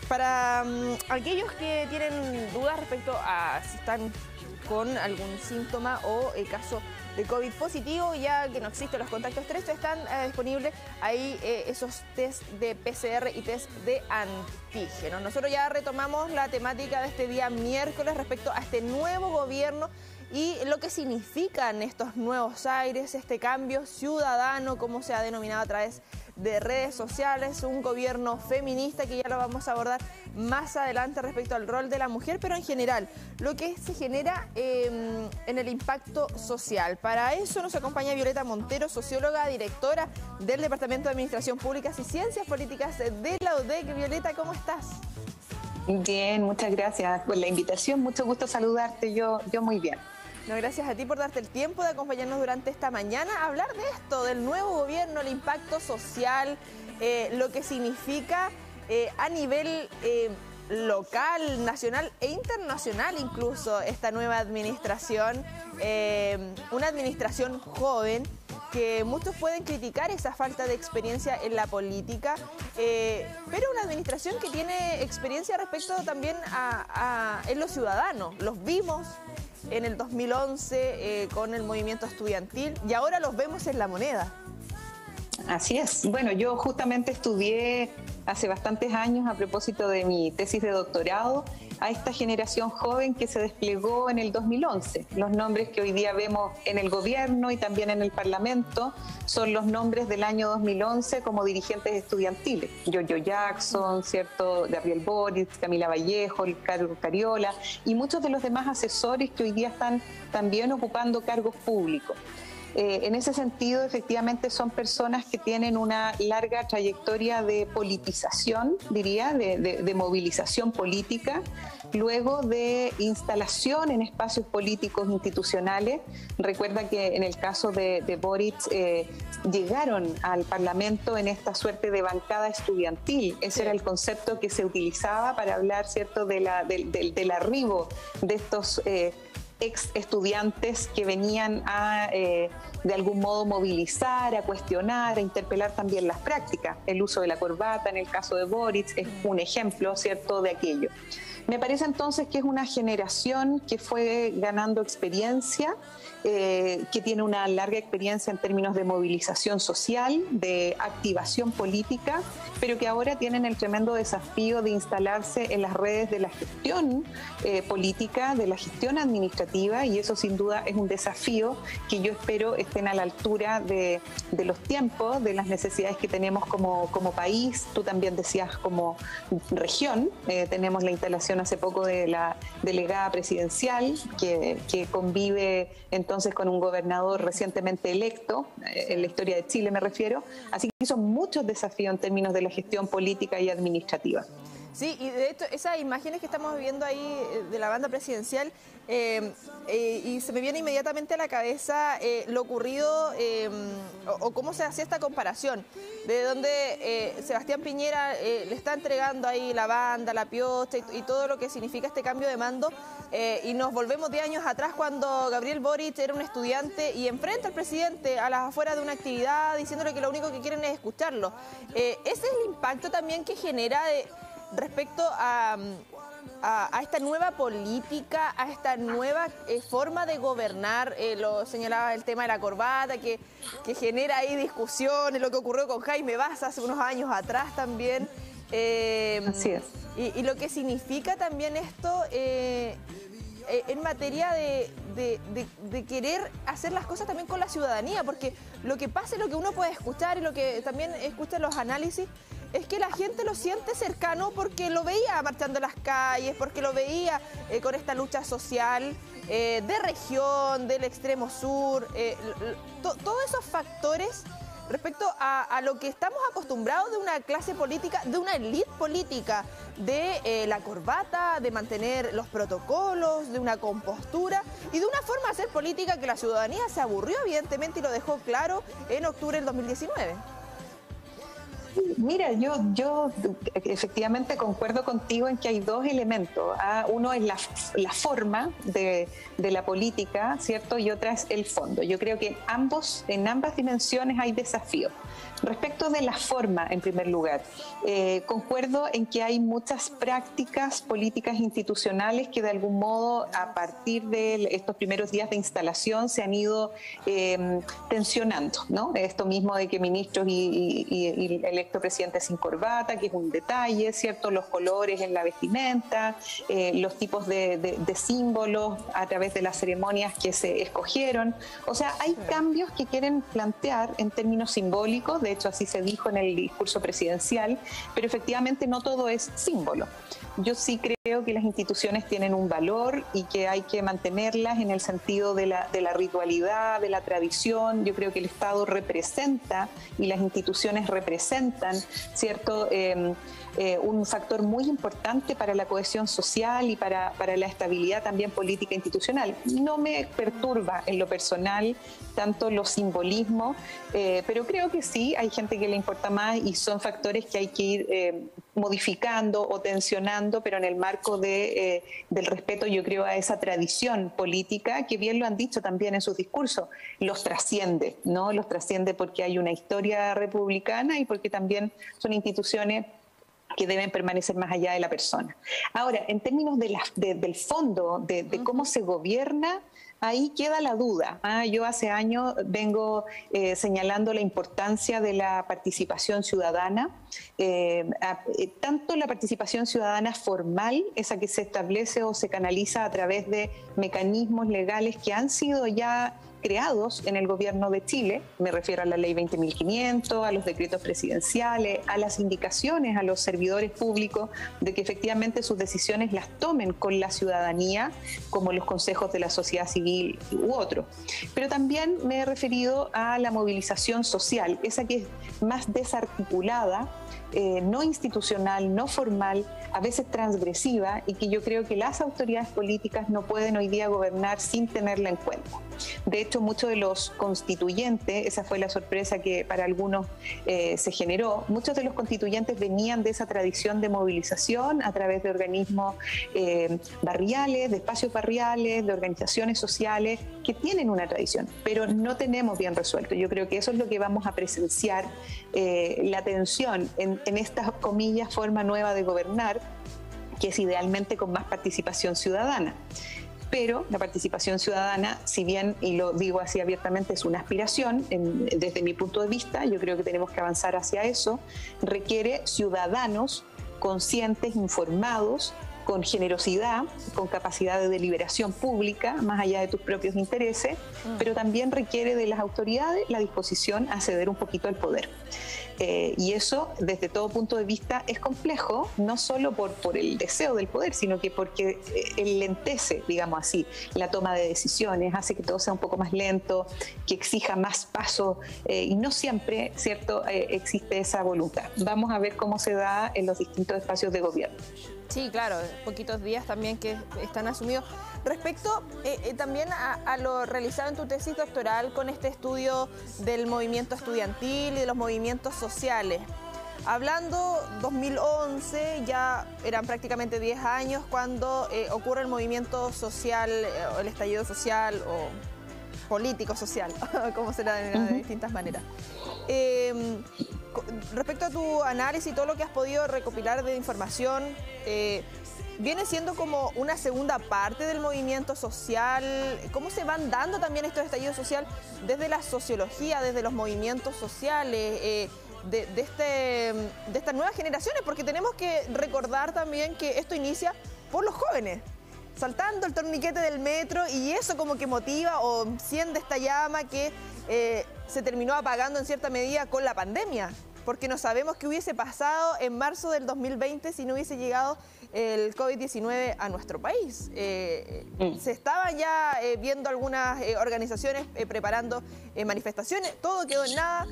Para aquellos que tienen dudas respecto a si están con algún síntoma o el caso de COVID positivo, ya que no existen los contactos estrechos, están disponibles ahí esos test de PCR y test de antígeno. Nosotros ya retomamos la temática de este día miércoles respecto a este nuevo gobierno y lo que significan estos nuevos aires, este cambio ciudadano, como se ha denominado a través de redes sociales, un gobierno feminista que ya lo vamos a abordar más adelante respecto al rol de la mujer, pero en general, lo que se genera en el impacto social. Para eso nos acompaña Violeta Montero, socióloga, directora del Departamento de Administración Públicas y Ciencias Políticas de la UDEC. Violeta, ¿cómo estás? Bien, muchas gracias por la invitación, mucho gusto saludarte, yo muy bien. No, gracias a ti por darte el tiempo de acompañarnos durante esta mañana a hablar de esto, del nuevo gobierno, el impacto social, lo que significa a nivel local, nacional e internacional incluso esta nueva administración, una administración joven que muchos pueden criticar esa falta de experiencia en la política, pero una administración que tiene experiencia respecto también en los ciudadanos. Los vimos en el 2011 con el movimiento estudiantil y ahora los vemos en La Moneda. Así es. Bueno, yo justamente estudié hace bastantes años, a propósito de mi tesis de doctorado, a esta generación joven que se desplegó en el 2011. Los nombres que hoy día vemos en el gobierno y también en el Parlamento son los nombres del año 2011 como dirigentes estudiantiles. Giorgio Jackson, ¿cierto? Gabriel Boric, Camila Vallejo, Carlos Cariola y muchos de los demás asesores que hoy día están también ocupando cargos públicos. En ese sentido, efectivamente, son personas que tienen una larga trayectoria de politización, diría, de movilización política, luego de instalación en espacios políticos institucionales. Recuerda que en el caso de Boric llegaron al Parlamento en esta suerte de bancada estudiantil. Ese era el concepto que se utilizaba para hablar, ¿cierto?, del arribo de estos ex estudiantes que venían a de algún modo movilizar, a cuestionar, a interpelar también las prácticas. El uso de la corbata en el caso de Boric es un ejemplo, ¿cierto?, de aquello. Me parece entonces que es una generación que fue ganando experiencia, que tiene una larga experiencia en términos de movilización social, de activación política, pero que ahora tienen el tremendo desafío de instalarse en las redes de la gestión política, de la gestión administrativa, y eso sin duda es un desafío que yo espero estén a la altura de los tiempos, de las necesidades que tenemos como país. Tú también decías como región, tenemos la instalación hace poco de la delegada presidencial que convive entonces con un gobernador recientemente electo, en la historia de Chile me refiero, así que son muchos desafíos en términos de la gestión política y administrativa. Sí, y de hecho esas imágenes que estamos viendo ahí de la banda presidencial, y se me viene inmediatamente a la cabeza lo ocurrido o cómo se hacía esta comparación, de donde Sebastián Piñera le está entregando ahí la banda, la piocha y todo lo que significa este cambio de mando, y nos volvemos 10 años atrás cuando Gabriel Boric era un estudiante y enfrenta al presidente a las afueras de una actividad diciéndole que lo único que quieren es escucharlo. Ese es el impacto también que genera respecto a esta nueva política, a esta nueva forma de gobernar. Lo señalaba el tema de la corbata, que genera ahí discusiones, lo que ocurrió con Jaime Baza hace unos años atrás también. Así es. Y lo que significa también esto en materia de querer hacer las cosas también con la ciudadanía, porque lo que pasa y lo que uno puede escuchar y lo que también escucha en los análisis es que la gente lo siente cercano porque lo veía marchando en las calles, porque lo veía con esta lucha social de región, del extremo sur, todos esos factores respecto a lo que estamos acostumbrados de una clase política, de una élite política, de la corbata, de mantener los protocolos, de una compostura y de una forma de hacer política que la ciudadanía se aburrió evidentemente y lo dejó claro en octubre del 2019. Mira, yo efectivamente concuerdo contigo en que hay dos elementos. Uno es la forma de la política, ¿cierto? Y otra es el fondo. Yo creo que en ambas dimensiones hay desafíos. Respecto de la forma, en primer lugar, concuerdo en que hay muchas prácticas políticas institucionales que de algún modo a partir de estos primeros días de instalación se han ido tensionando, ¿no? Esto mismo de que ministros y electo presidente sin corbata, que es un detalle, ¿cierto? Los colores en la vestimenta, los tipos de símbolos a través de las ceremonias que se escogieron. O sea, hay cambios que quieren plantear en términos simbólicos. De hecho, así se dijo en el discurso presidencial, pero efectivamente no todo es símbolo. Yo sí creo que las instituciones tienen un valor y que hay que mantenerlas en el sentido de la ritualidad, de la tradición. Yo creo que el Estado representa y las instituciones representan, ¿cierto? Un factor muy importante para la cohesión social y para la estabilidad también política institucional. No me perturba en lo personal tanto los simbolismos, pero creo que sí, hay gente que le importa más y son factores que hay que ir modificando o tensionando, pero en el marco del respeto, yo creo, a esa tradición política, que bien lo han dicho también en sus discursos, los trasciende, ¿no? Los trasciende porque hay una historia republicana y porque también son instituciones que deben permanecer más allá de la persona. Ahora, en términos del fondo, de cómo se gobierna, ahí queda la duda. Yo hace años vengo señalando la importancia de la participación ciudadana, tanto la participación ciudadana formal, esa que se establece o se canaliza a través de mecanismos legales que han sido ya creados en el gobierno de Chile, me refiero a la ley 20.500, a los decretos presidenciales, a las indicaciones a los servidores públicos de que efectivamente sus decisiones las tomen con la ciudadanía, como los consejos de la sociedad civil u otros. Pero también me he referido a la movilización social, esa que es más desarticulada, no institucional, no formal, a veces transgresiva, y que yo creo que las autoridades políticas no pueden hoy día gobernar sin tenerla en cuenta. De hecho, muchos de los constituyentes, esa fue la sorpresa que para algunos se generó, muchos de los constituyentes venían de esa tradición de movilización a través de organismos barriales, de espacios barriales, de organizaciones sociales que tienen una tradición, pero no tenemos bien resuelto. Yo creo que eso es lo que vamos a presenciar, la tensión en esta, comillas, forma nueva de gobernar, que es idealmente con más participación ciudadana. Pero la participación ciudadana, si bien, y lo digo así abiertamente, es una aspiración, desde mi punto de vista, yo creo que tenemos que avanzar hacia eso, requiere ciudadanos conscientes, informados, con generosidad, con capacidad de deliberación pública, más allá de tus propios intereses, pero también requiere de las autoridades la disposición a ceder un poquito al poder. Y eso, desde todo punto de vista, es complejo, no solo por el deseo del poder, sino que porque enlentece, digamos así, la toma de decisiones, hace que todo sea un poco más lento, que exija más pasos, y no siempre, ¿cierto?, existe esa voluntad. Vamos a ver cómo se da en los distintos espacios de gobierno. Sí, claro, poquitos días también que están asumidos. Respecto también a lo realizado en tu tesis doctoral con este estudio del movimiento estudiantil y de los movimientos sociales. Hablando 2011, ya eran prácticamente 10 años cuando ocurre el movimiento social, el estallido social o político social, como se la denomina de distintas maneras. Respecto a tu análisis y todo lo que has podido recopilar de información, viene siendo como una segunda parte del movimiento social. ¿Cómo se van dando también estos estallidos sociales desde la sociología, desde los movimientos sociales, de estas nuevas generaciones? Porque tenemos que recordar también que esto inicia por los jóvenes, saltando el torniquete del metro, y eso como que motiva o enciende esta llama que se terminó apagando en cierta medida con la pandemia, porque no sabemos qué hubiese pasado en marzo del 2020 si no hubiese llegado el COVID-19 a nuestro país. Se estaban ya viendo algunas organizaciones preparando manifestaciones, todo quedó en nada.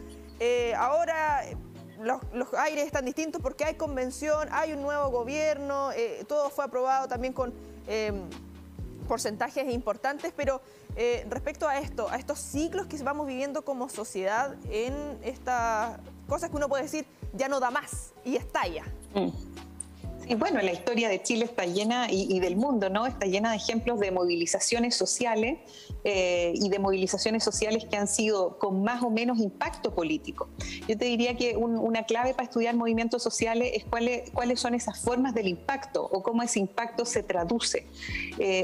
Ahora los aires están distintos porque hay convención, hay un nuevo gobierno, todo fue aprobado también con porcentajes importantes, pero respecto a esto, a estos ciclos que vamos viviendo como sociedad, en estas cosas que uno puede decir ya no da más y estalla. Sí, bueno, la historia de Chile está llena, y del mundo, ¿no? Está llena de ejemplos de movilizaciones sociales y de movilizaciones sociales que han sido con más o menos impacto político. Yo te diría que una clave para estudiar movimientos sociales es cuáles son esas formas del impacto o cómo ese impacto se traduce.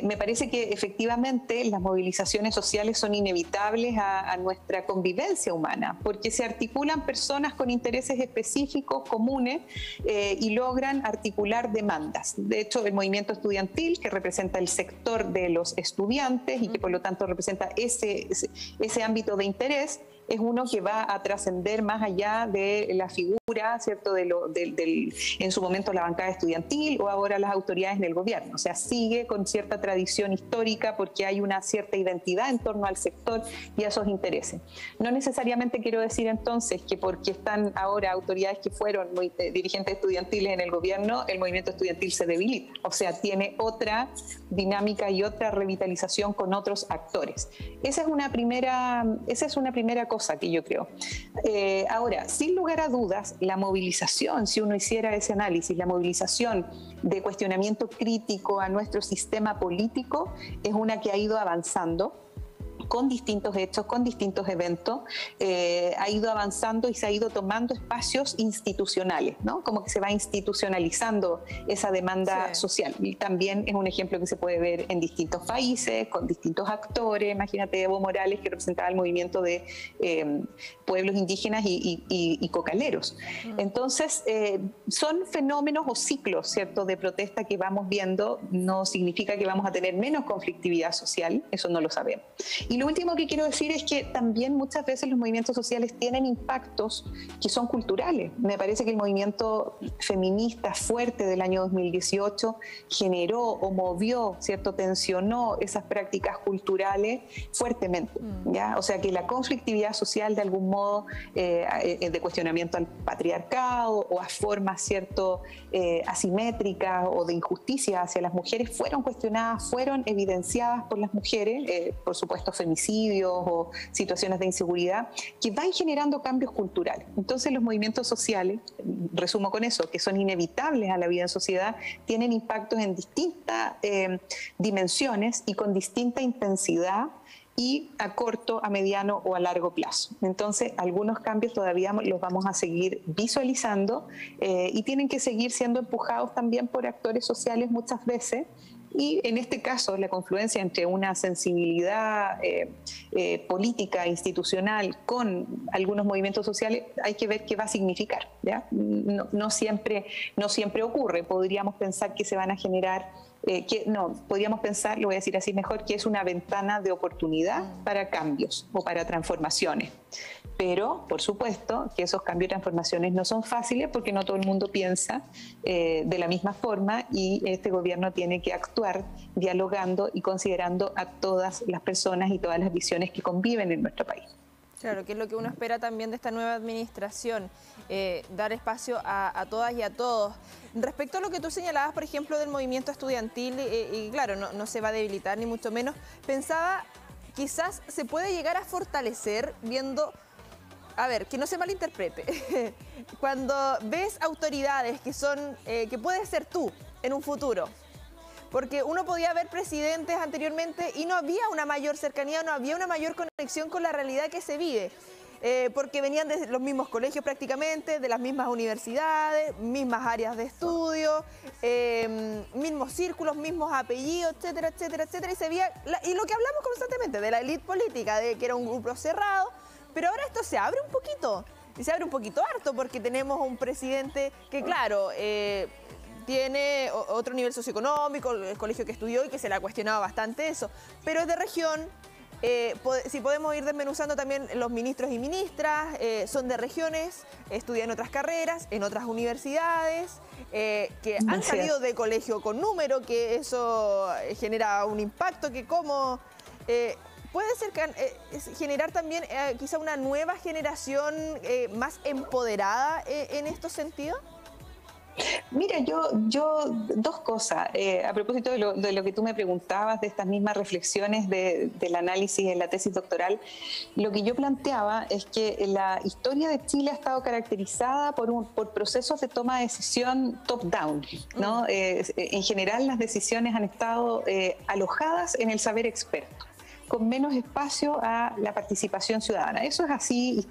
Me parece que efectivamente las movilizaciones sociales son inevitables a nuestra convivencia humana, porque se articulan personas con intereses específicos, comunes, y logran articular demandas. De hecho, el movimiento estudiantil, que representa el sector de los estudiantes y que por lo tanto representa ese ámbito de interés, es uno que va a trascender más allá de la figura, ¿cierto?, en su momento la bancada estudiantil o ahora las autoridades del gobierno. O sea, sigue con cierta tradición histórica porque hay una cierta identidad en torno al sector y a esos intereses. No necesariamente quiero decir entonces que porque están ahora autoridades que fueron dirigentes estudiantiles en el gobierno, el movimiento estudiantil se debilita. O sea, tiene otra dinámica y otra revitalización con otros actores. Esa es una primera cosa que yo creo. Ahora, sin lugar a dudas, la movilización, si uno hiciera ese análisis, la movilización de cuestionamiento crítico a nuestro sistema político es una que ha ido avanzando con distintos hechos, con distintos eventos, ha ido avanzando y se ha ido tomando espacios institucionales, ¿no? Como que se va institucionalizando esa demanda social. Y también es un ejemplo que se puede ver en distintos países, con distintos actores. Imagínate Evo Morales, que representaba el movimiento de pueblos indígenas y cocaleros. Entonces, son fenómenos o ciclos, ¿cierto?, de protesta que vamos viendo. No significa que vamos a tener menos conflictividad social, eso no lo sabemos. Y lo último que quiero decir es que también muchas veces los movimientos sociales tienen impactos que son culturales. Me parece que el movimiento feminista fuerte del año 2018 generó o movió, ¿cierto?, tensionó esas prácticas culturales fuertemente, ¿ya? O sea que la conflictividad social de algún modo de cuestionamiento al patriarcado o a formas, ¿cierto?, asimétricas o de injusticia hacia las mujeres fueron cuestionadas, fueron evidenciadas por las mujeres, por supuesto femicidios o situaciones de inseguridad, que van generando cambios culturales. Entonces los movimientos sociales, resumo con eso, que son inevitables a la vida en sociedad, tienen impactos en distintas dimensiones y con distinta intensidad y a corto, a mediano o a largo plazo. Entonces, algunos cambios todavía los vamos a seguir visualizando y tienen que seguir siendo empujados también por actores sociales muchas veces. Y en este caso, la confluencia entre una sensibilidad política, institucional, con algunos movimientos sociales, hay que ver qué va a significar, ¿ya? No siempre ocurre. Podríamos pensar que se van a generar, podríamos pensar, lo voy a decir así mejor, que es una ventana de oportunidad para cambios o para transformaciones. Pero, por supuesto, que esos cambios y transformaciones no son fáciles porque no todo el mundo piensa de la misma forma y este gobierno tiene que actuar dialogando y considerando a todas las personas y todas las visiones que conviven en nuestro país. Claro, que es lo que uno espera también de esta nueva administración, dar espacio a todas y a todos. Respecto a lo que tú señalabas, por ejemplo, del movimiento estudiantil, y claro, no se va a debilitar ni mucho menos, pensaba, quizás se puede llegar a fortalecer viendo... A ver, que no se malinterprete. Cuando ves autoridades que son, que puedes ser tú en un futuro, porque uno podía ver presidentes anteriormente y no había una mayor cercanía, no había una mayor conexión con la realidad que se vive, porque venían de los mismos colegios prácticamente, de las mismas universidades, mismas áreas de estudio, mismos círculos, mismos apellidos, etcétera, etcétera, etcétera, y se veía, y lo que hablamos constantemente de la élite política, de que era un grupo cerrado. Pero ahora esto se abre un poquito, y se abre un poquito harto, porque tenemos un presidente que, claro, tiene otro nivel socioeconómico, el colegio que estudió y que se le ha cuestionado bastante eso, pero es de región. Si podemos ir desmenuzando también los ministros y ministras, son de regiones, estudian otras carreras, en otras universidades, que han salido de colegio con número, que eso genera un impacto que como... ¿Puede ser generar también quizá una nueva generación más empoderada en estos sentidos? Mira, dos cosas. A propósito de lo que tú me preguntabas, de estas mismas reflexiones del análisis en la tesis doctoral, lo que yo planteaba es que la historia de Chile ha estado caracterizada por procesos de toma de decisión top-down, ¿no? En general, las decisiones han estado alojadas en el saber experto, con menos espacio a la participación ciudadana. Eso es así y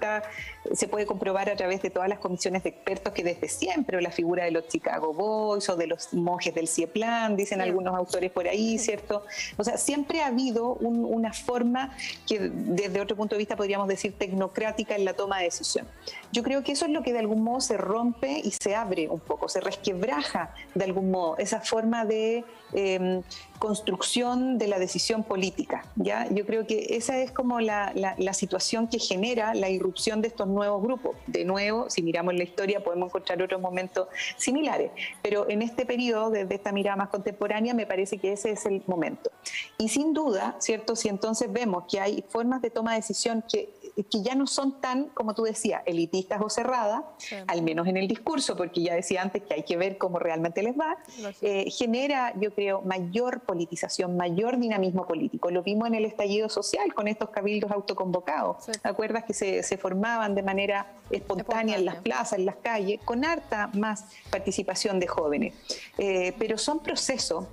se puede comprobar a través de todas las comisiones de expertos que desde siempre, la figura de los Chicago Boys o de los monjes del CIEPLAN, dicen algunos autores por ahí, ¿cierto? O sea, siempre ha habido una forma que desde otro punto de vista podríamos decir tecnocrática en la toma de decisión. Yo creo que eso es lo que de algún modo se rompe y se abre un poco, se resquebraja de algún modo esa forma de construcción de la decisión política, ¿ya? Yo creo que esa es como la situación que genera la irrupción de estos nuevos grupos. De nuevo, si miramos la historia podemos encontrar otros momentos similares, pero en este periodo, desde esta mirada más contemporánea, me parece que ese es el momento. Y sin duda, ¿cierto? Si entonces vemos que hay formas de toma de decisión que ya no son tan, como tú decías, elitistas o cerradas, sí, al menos en el discurso, porque ya decía antes que hay que ver cómo realmente les va, genera, yo creo, mayor politización, mayor dinamismo político. Lo vimos en el estallido social con estos cabildos autoconvocados. Sí. ¿Te acuerdas que se formaban de manera espontánea en las plazas, en las calles, con harta más participación de jóvenes? Pero son procesos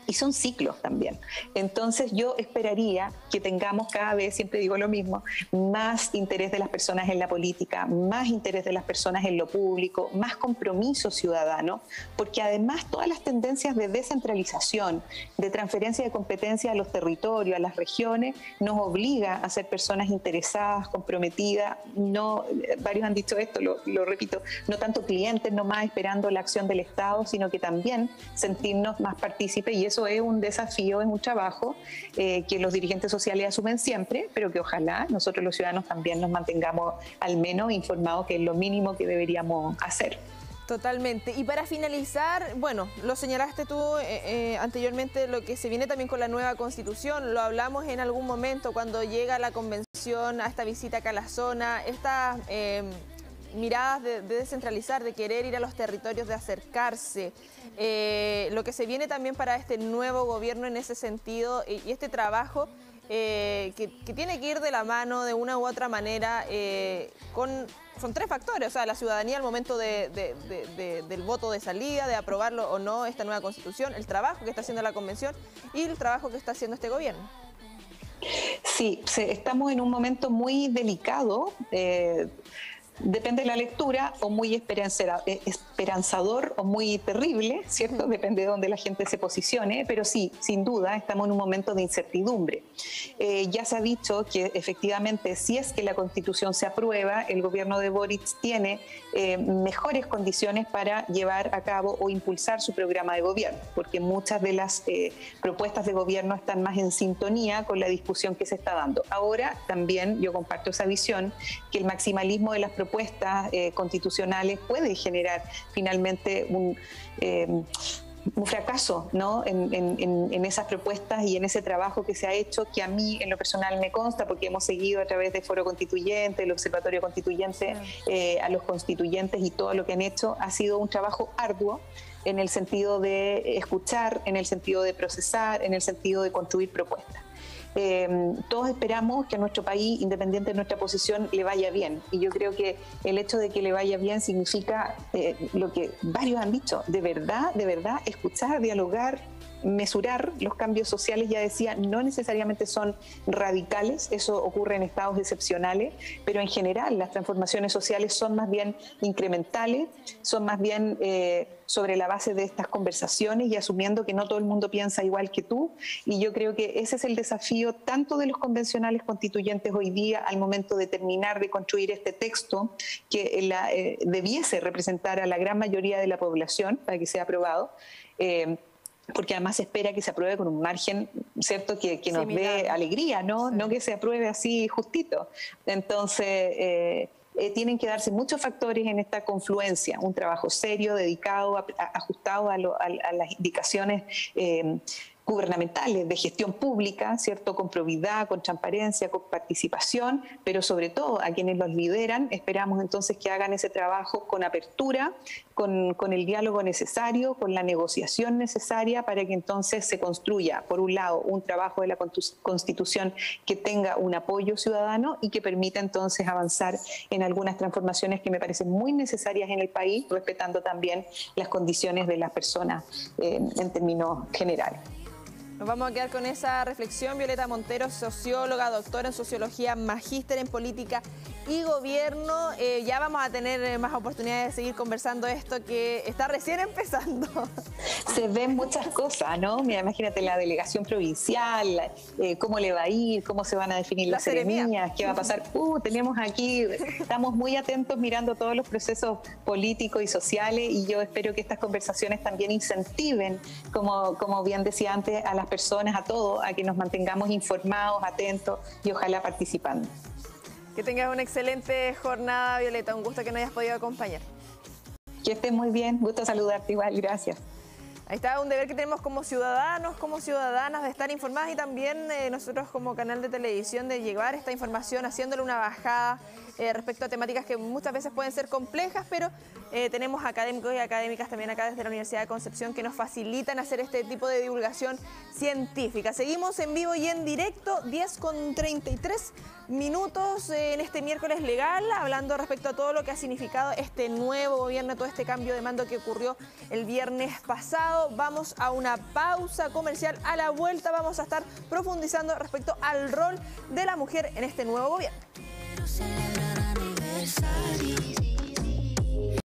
y son ciclos también. Entonces yo esperaría que tengamos cada vez, siempre digo lo mismo, más interés de las personas en la política, más interés de las personas en lo público, más compromiso ciudadano, porque además todas las tendencias de descentralización, de transferencia de competencia a los territorios, a las regiones, nos obliga a ser personas interesadas, comprometidas, no, varios han dicho esto, lo repito, no tanto clientes nomás esperando la acción del Estado, sino que también sentirnos más partícipes, y eso es un desafío, es un trabajo que los dirigentes sociales asumen siempre, pero que ojalá nosotros los ciudadanos también nos mantengamos al menos informados, que es lo mínimo que deberíamos hacer. Totalmente. Y para finalizar, bueno, lo señalaste tú anteriormente, lo que se viene también con la nueva Constitución, lo hablamos en algún momento cuando llega la convención, a esta visita acá a la zona, estas miradas de descentralizar, de querer ir a los territorios, de acercarse, lo que se viene también para este nuevo gobierno en ese sentido y este trabajo que tiene que ir de la mano de una u otra manera son tres factores, o sea, la ciudadanía al momento del voto de salida, de aprobarlo o no esta nueva Constitución, el trabajo que está haciendo la convención y el trabajo que está haciendo este gobierno. Sí, estamos en un momento muy delicado. Depende de la lectura, o muy esperanzador o muy terrible, ¿cierto? Depende de dónde la gente se posicione, pero sí, sin duda, estamos en un momento de incertidumbre. Ya se ha dicho que efectivamente, si es que la Constitución se aprueba, el gobierno de Boric tiene mejores condiciones para llevar a cabo o impulsar su programa de gobierno, porque muchas de las propuestas de gobierno están más en sintonía con la discusión que se está dando. Ahora, también yo comparto esa visión, que el maximalismo de las propuestas constitucionales puede generar finalmente un fracaso, ¿no? en esas propuestas y en ese trabajo que se ha hecho, que a mí en lo personal me consta, porque hemos seguido a través del Foro Constituyente, el Observatorio Constituyente, a los constituyentes y todo lo que han hecho, ha sido un trabajo arduo en el sentido de escuchar, en el sentido de procesar, en el sentido de construir propuestas. Todos esperamos que a nuestro país, independiente de nuestra posición, le vaya bien. Y yo creo que el hecho de que le vaya bien significa lo que varios han dicho, de verdad, escuchar, dialogar, mesurar los cambios sociales. Ya decía, no necesariamente son radicales, eso ocurre en estados excepcionales, pero en general las transformaciones sociales son más bien incrementales, son más bien sobre la base de estas conversaciones y asumiendo que no todo el mundo piensa igual que tú. Y yo creo que ese es el desafío tanto de los convencionales constituyentes hoy día al momento de terminar de construir este texto que debiese representar a la gran mayoría de la población para que sea aprobado. Porque además se espera que se apruebe con un margen, ¿cierto?, que nos dé alegría, ¿no? Sí. No que se apruebe así justito. Entonces, tienen que darse muchos factores en esta confluencia, un trabajo serio, dedicado, ajustado a las indicaciones gubernamentales, de gestión pública, ¿cierto? Con probidad, con transparencia, con participación, pero sobre todo a quienes los lideran, esperamos entonces que hagan ese trabajo con apertura, con el diálogo necesario, con la negociación necesaria para que entonces se construya, por un lado, un trabajo de la Constitución que tenga un apoyo ciudadano y que permita entonces avanzar en algunas transformaciones que me parecen muy necesarias en el país, respetando también las condiciones de las personas en términos generales. Nos vamos a quedar con esa reflexión. Violeta Montero, socióloga, doctora en sociología, magíster en política y gobierno. Ya vamos a tener más oportunidades de seguir conversando esto que está recién empezando. Se ven muchas cosas, ¿no? Mira, imagínate la delegación provincial, cómo le va a ir, cómo se van a definir las seremías, qué va a pasar. Tenemos aquí, estamos muy atentos mirando todos los procesos políticos y sociales y yo espero que estas conversaciones también incentiven, como bien decía antes, a las personas, a todos, a que nos mantengamos informados, atentos y ojalá participando. Que tengas una excelente jornada, Violeta. Un gusto que nos hayas podido acompañar. Que estés muy bien. Gusto saludarte igual. Gracias. Ahí está un deber que tenemos como ciudadanos, como ciudadanas, de estar informadas y también nosotros como canal de televisión de llevar esta información, haciéndole una bajada respecto a temáticas que muchas veces pueden ser complejas, pero tenemos académicos y académicas también acá desde la Universidad de Concepción que nos facilitan hacer este tipo de divulgación científica. Seguimos en vivo y en directo, 10:33 minutos en este miércoles legal, hablando respecto a todo lo que ha significado este nuevo gobierno, todo este cambio de mando que ocurrió el viernes pasado. Vamos a una pausa comercial. A la vuelta vamos a estar profundizando respecto al rol de la mujer en este nuevo gobierno.